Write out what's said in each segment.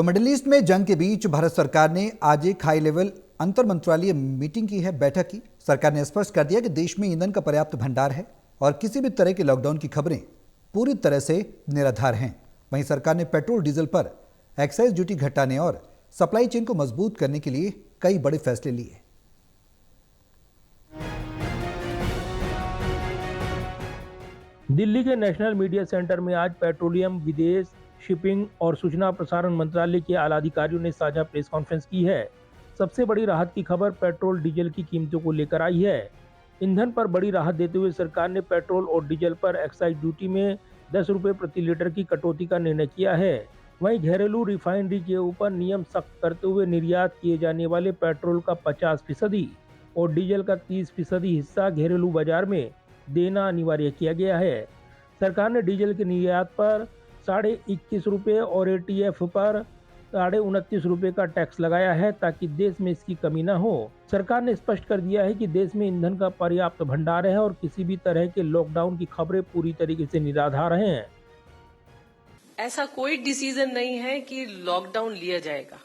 तो middle east में जंग के बीच भारत सरकार ने आज एक हाई लेवल अंतर मंत्रालय मीटिंग की है, बैठक की। सरकार ने स्पष्ट कर दिया कि देश में ईंधन का पर्याप्त भंडार है और किसी भी तरह के लॉकडाउन की खबरें पूरी तरह से निराधार हैं। वहीं सरकार ने पेट्रोल डीजल पर एक्साइज ड्यूटी घटाने और सप्लाई चेन को मजबूत करने के लिए कई बड़े फैसले लिए। दिल्ली के नेशनल मीडिया सेंटर में आज पेट्रोलियम, विदेश, शिपिंग और सूचना प्रसारण मंत्रालय के आला अधिकारियों ने साझा प्रेस कॉन्फ्रेंस की है। सबसे बड़ी राहत की खबर पेट्रोल डीजल की कीमतों को लेकर आई है। ईंधन पर बड़ी राहत देते हुए सरकार ने पेट्रोल और डीजल पर एक्साइज ड्यूटी में 10 रुपए प्रति लीटर की कटौती का निर्णय किया है। वहीं घरेलू रिफाइनरी के ऊपर नियम सख्त करते हुए निर्यात किए जाने वाले पेट्रोल का 50% और डीजल का 30% हिस्सा घरेलू बाजार में देना अनिवार्य किया गया है। सरकार ने डीजल के निर्यात पर 21.5 रुपए और एटीएफ पर 29.5 रुपए का टैक्स लगाया है ताकि देश में इसकी कमी न हो। सरकार ने स्पष्ट कर दिया है कि देश में ईंधन का पर्याप्त भंडार है और किसी भी तरह के लॉकडाउन की खबरें पूरी तरीके से निराधार हैं। ऐसा कोई डिसीजन नहीं है कि लॉकडाउन लिया जाएगा।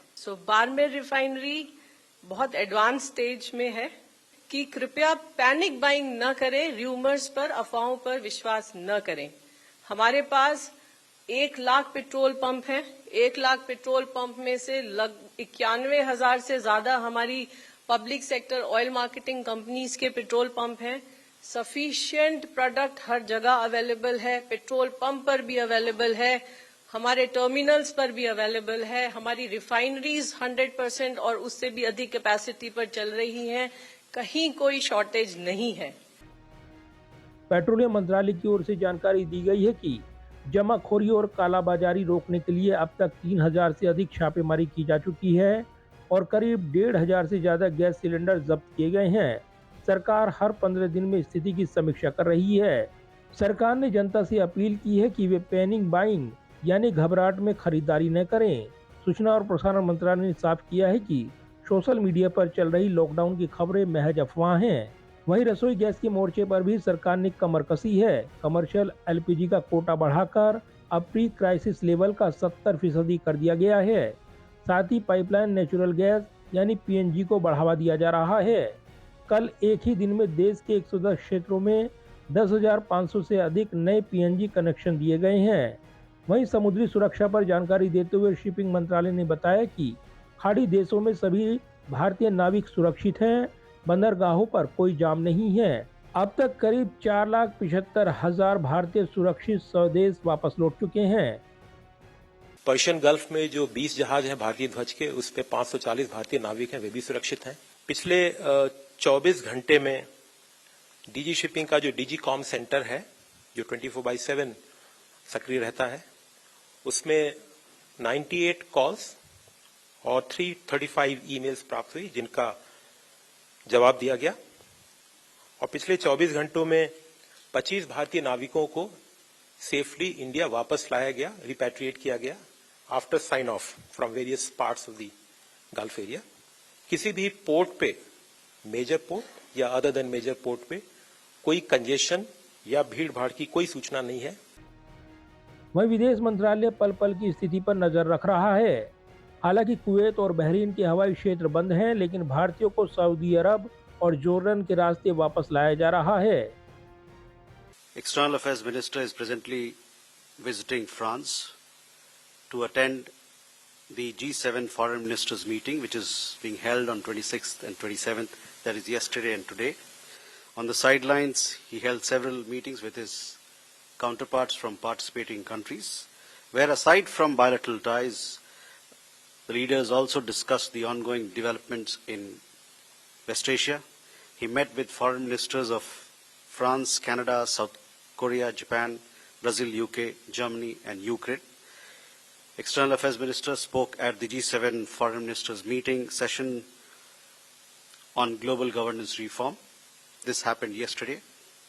बारमेर रिफाइनरी बहुत एडवांस स्टेज में है कि कृपया पैनिक बाइंग न करें, र्यूमर्स पर, अफवाहों पर विश्वास न करें। हमारे पास 1 लाख पेट्रोल पंप हैं। 1 लाख पेट्रोल पंप में से 91,000 से ज्यादा हमारी public sector oil marketing companies के पेट्रोल पंप हैं। सफिशिएंट प्रोडक्ट हर जगह अवेलेबल है, पेट्रोल पंप पर भी अवेलेबल है, हमारे टर्मिनल्स पर भी अवेलेबल है। हमारी रिफाइनरीज 100% और उससे भी अधिक कैपेसिटी पर चल रही हैं। कहीं कोई शॉर्टेज नहीं है। पेट्रोलियम मंत्रालय की ओर से जानकारी दी गई है कि जमाखोरी और कालाबाजारी रोकने के लिए अब तक 3000 से अधिक छापेमारी की जा चुकी है और करीब 1500 से ज्यादा गैस सिलेंडर जब्त किए गए हैं। सरकार हर 15 दिन में स्थिति की समीक्षा कर रही है। सरकार ने जनता से अपील की है कि वे पैनिक बाइंग यानी घबराहट में खरीदारी न करें। सूचना और प्रसारण मंत्रालय ने साफ किया है कि सोशल मीडिया पर चल रही लॉकडाउन की खबरें महज अफवाह हैं। वहीं रसोई गैस के मोर्चे पर भी सरकार ने कमर कसी है। कमर्शियल एलपीजी का कोटा बढ़ाकर अब प्री क्राइसिस लेवल का 70% कर दिया गया है। साथ ही पाइपलाइन नेचुरल गैस यानी पीएनजी को बढ़ावा दिया जा रहा है। कल एक ही दिन में देश के 110 क्षेत्रों में 10,500 से अधिक नए पीएनजी कनेक्शन दिए गए हैं। वहीं समुद्री सुरक्षा पर जानकारी देते हुए शिपिंग मंत्रालय ने बताया कि खाड़ी देशों में सभी भारतीय नाविक सुरक्षित हैं। बंदरगाहों पर कोई जाम नहीं है। अब तक करीब 4,75,000 भारतीय सुरक्षित स्वदेश वापस लौट चुके हैं। पर्शियन गल्फ में जो 20 जहाज हैं भारतीय ध्वज के, उस पे 540 भारतीय नाविक हैं, वे भी सुरक्षित हैं। पिछले 24 घंटे में डीजी शिपिंग का जो डीजी कॉम सेंटर है, जो 24/7 सक्रिय रहता है, उसमें 98 कॉल्स और 335 ईमेल्स प्राप्त हुई जिनका जवाब दिया गया। और पिछले 24 घंटों में 25 भारतीय नाविकों को सेफली इंडिया वापस लाया गया, रिपैट्रिएट किया गया after sign off from various parts of the Gulf area. किसी भी पोर्ट पे, मेजर पोर्ट या अदर देन मेजर पोर्ट पे कोई कंजेशन या भीड़ भाड़ की कोई सूचना नहीं है। वहीं विदेश मंत्रालय पल पल की स्थिति पर नजर रख रहा है। हालांकि कुवैत और बहरीन के हवाई क्षेत्र बंद हैं, लेकिन भारतीयों को सऊदी अरब और जॉर्डन के रास्ते वापस लाया जा रहा है। External Affairs Minister is presently visiting France to attend the G7 Foreign Ministers meeting, which is being held on 26th and 27th, that is yesterday and today. On the sidelines, he held several meetings with his counterparts from participating countries, where aside from bilateral ties, the leaders also discussed the ongoing developments in West Asia. He met with foreign ministers of France, Canada, South Korea, Japan, Brazil, UK, Germany, and Ukraine. External Affairs Minister spoke at the G7 Foreign Ministers meeting session on global governance reform. This happened yesterday.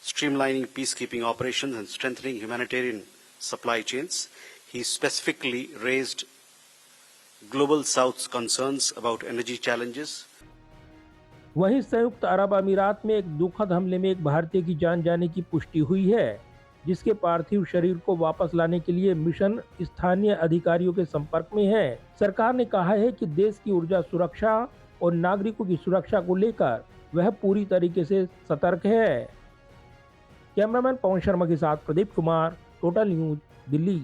Streamlining peacekeeping operations and strengthening humanitarian supply chains. He specifically raised Global South's concerns about energy challenges. वहीं संयुक्त अरब अमीरात में एक दुखद हमले में एक भारतीय की जान जाने की पुष्टि हुई है। जिसके पार्थिव शरीर को वापस लाने के लिए मिशन स्थानीय अधिकारियों के संपर्क में है। सरकार ने कहा है कि देश की ऊर्जा सुरक्षा और नागरिकों की सुरक्षा को लेकर वह पूरी तरीके से सतर्क है। कैमरामैन पवन शर्मा के साथ प्रदीप कुमार, टोटल न्यूज, दिल्ली।